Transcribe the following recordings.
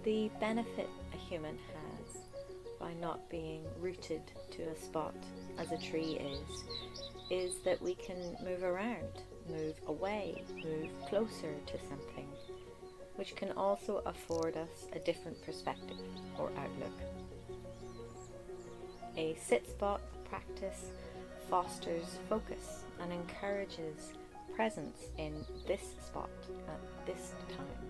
The benefit a human has by not being rooted to a spot as a tree is that we can move around, move away, move closer to something, which can also afford us a different perspective or outlook. A sit spot practice fosters focus and encourages presence in this spot at this time,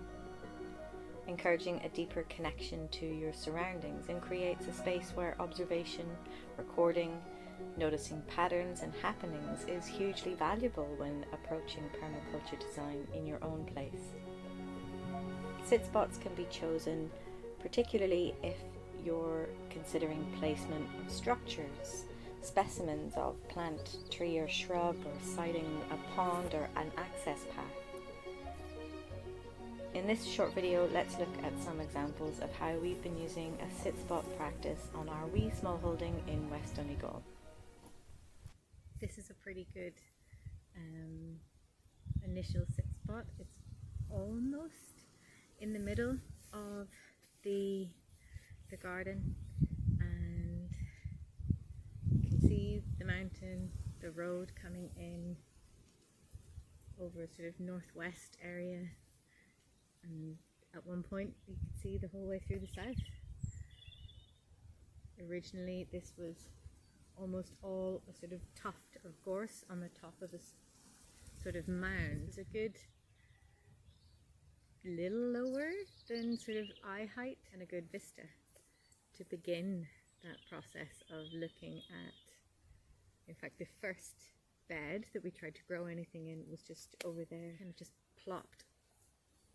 encouraging a deeper connection to your surroundings, and creates a space where observation, recording, noticing patterns and happenings is hugely valuable when approaching permaculture design in your own place. Sit spots can be chosen particularly if you're considering placement of structures, specimens of plant, tree or shrub, or siting a pond or an access path. In this short video, let's look at some examples of how we've been using a sit spot practice on our wee smallholding in West Donegal. This is a pretty good initial sit spot. It's almost in the middle of the garden, and you can see the mountain, the road coming in over a sort of northwest area, and at one point you could see the whole way through the south. Originally this was almost all a sort of tuft of gorse on the top of a sort of mound. It's a good little lower than sort of eye height and a good vista to begin that process of looking at. In fact, the first bed that we tried to grow anything in was just over there, and just plopped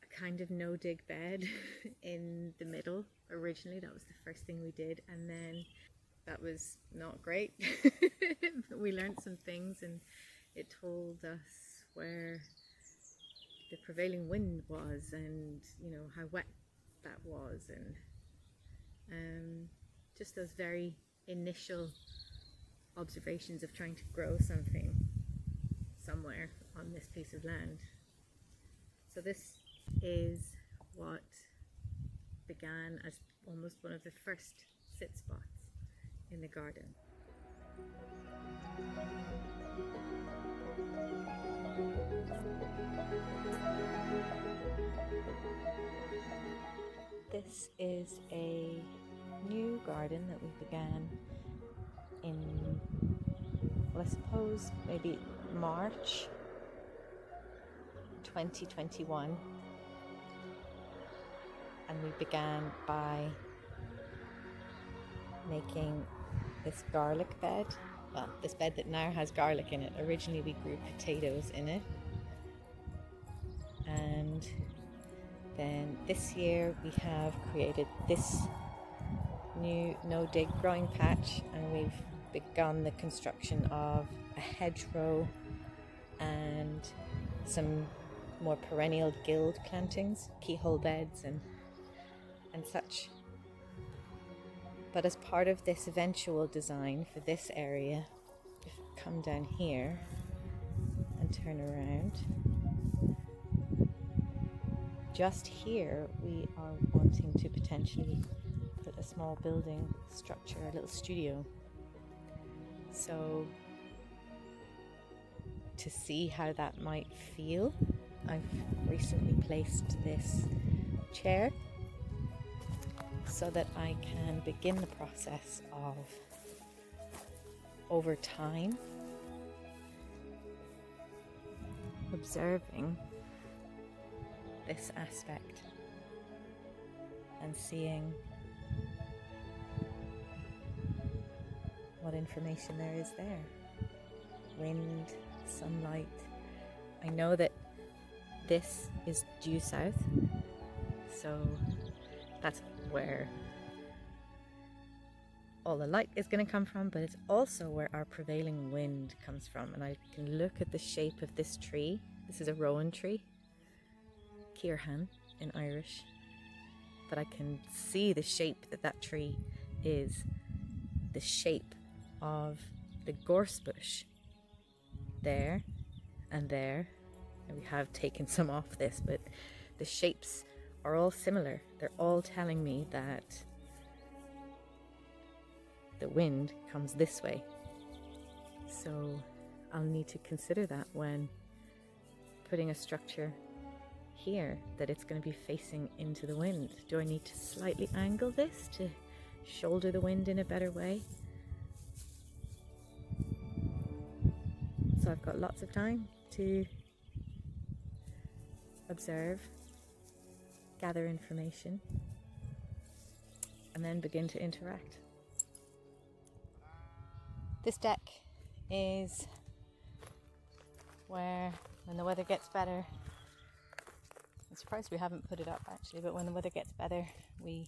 a kind of no-dig bed in the middle. Originally that was the first thing we did, and then that was not great. We learned some things, and it told us where the prevailing wind was, and you know how wet that was, and just those very initial observations of trying to grow something somewhere on this piece of land. So this is what began as almost one of the first sit spots in the garden. This is a new garden that we began in, well, I suppose maybe March 2021, and we began by making this garlic bed. Well, this bed that now has garlic in it. Originally we grew potatoes in it, and then this year we have created this new no-dig growing patch, and we've begun the construction of a hedgerow and some more perennial guild plantings, keyhole beds and such. But as part of this eventual design for this area, if you come down here and turn around, just here we are wanting to potentially put a small building structure, a little studio. So to see how that might feel, I've recently placed this chair so that I can begin the process of, over time, observing this aspect and seeing what information there is there. Wind, sunlight. I know that this is due south, so that's where all the light is going to come from, but it's also where our prevailing wind comes from. And I can look at the shape of this tree. This is a rowan tree, Cirhan in Irish, but I can see the shape that that tree is the shape of the gorse bush there and there. And we have taken some off this, but the shapes are all similar. They're all telling me that the wind comes this way. So I'll need to consider that when putting a structure here, that it's going to be facing into the wind. Do I need to slightly angle this to shoulder the wind in a better way? So I've got lots of time to observe, gather information, and then begin to interact. This deck is where, when the weather gets better, I'm surprised we haven't put it up actually, but when the weather gets better, we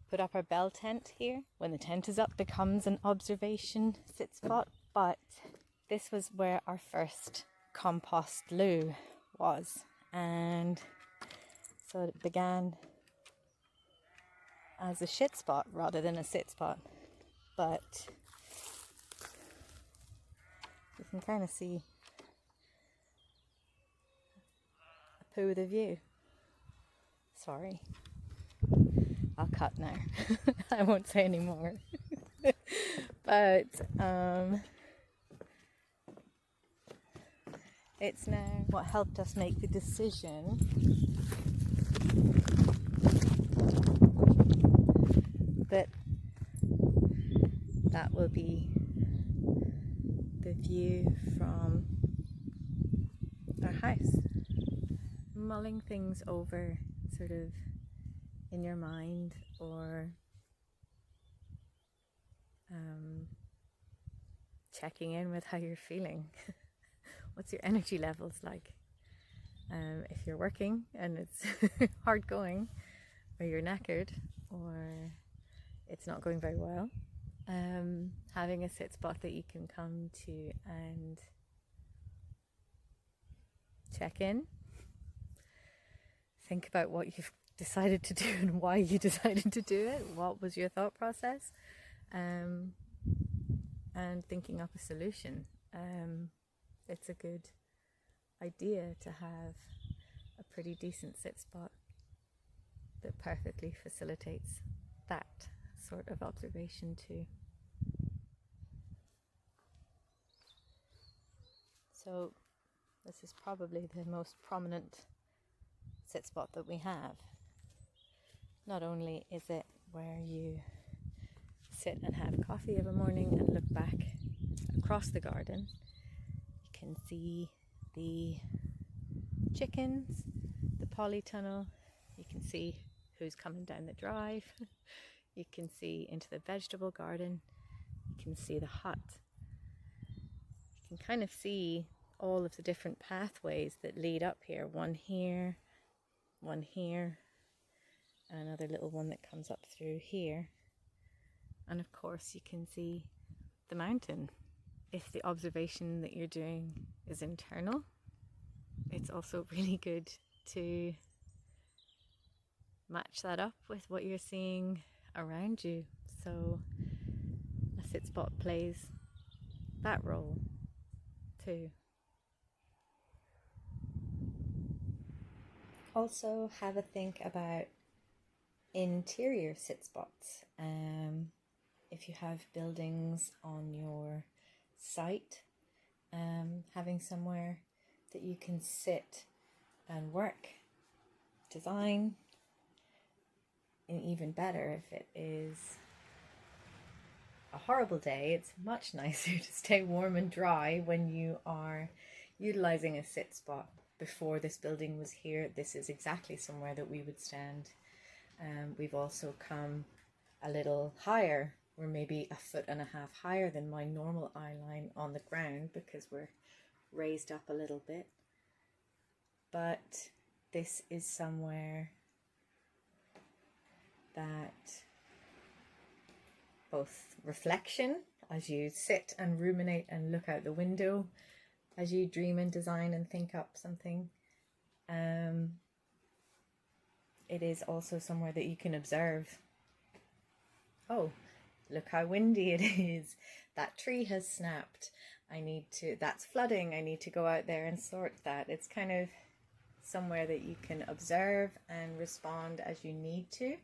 put up our bell tent here. When the tent is up, becomes an observation sit spot, but this was where our first compost loo was, and so it began as a shit spot rather than a sit spot. But you can kind of see a poo with a view. Sorry, I'll cut now. I won't say any more. But it's now what helped us make the decision that that will be the view from our house. Mulling things over sort of in your mind, or checking in with how you're feeling. What's your energy levels like? If you're working and it's hard going, or you're knackered, or it's not going very well, having a sit spot that you can come to and check in, think about what you've decided to do and why you decided to do it, what was your thought process, and thinking up a solution. It's a good idea to have a pretty decent sit spot that perfectly facilitates that sort of observation too. So this is probably the most prominent sit spot that we have. Not only is it where you sit and have coffee of a morning and look back across the garden, you can see the chickens, the polytunnel, you can see who's coming down the drive, you can see into the vegetable garden, you can see the hut, you can kind of see all of the different pathways that lead up here. One here, and another little one that comes up through here. And of course you can see the mountain. If the observation that you're doing is internal, it's also really good to match that up with what you're seeing around you. So a sit spot plays that role too. Also have a think about interior sit spots. If you have buildings on your site, having somewhere that you can sit and work, design, and even better if it is a horrible day, it's much nicer to stay warm and dry when you are utilizing a sit spot. Before this building was here, this is exactly somewhere that we would stand. We've also come a little higher. We're maybe 1.5 feet higher than my normal eye line on the ground because we're raised up a little bit. But this is somewhere that both reflection, as you sit and ruminate and look out the window, as you dream and design and think up something, it is also somewhere that you can observe Oh, look how windy it is. That tree has snapped. That's flooding. I need to go out there and sort that. It's kind of somewhere that you can observe and respond as you need to,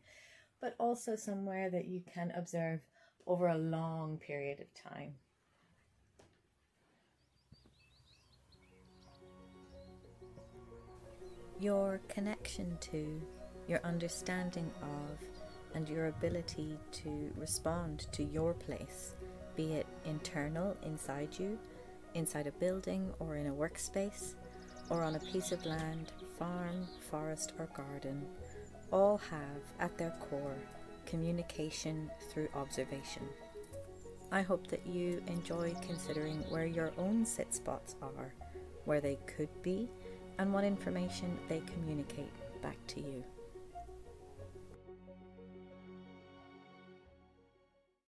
but also somewhere that you can observe over a long period of time. Your connection to, your understanding of, and your ability to respond to your place, be it internal inside you, inside a building or in a workspace, or on a piece of land, farm, forest or garden, all have at their core communication through observation. I hope that you enjoy considering where your own sit spots are, where they could be, and what information they communicate back to you.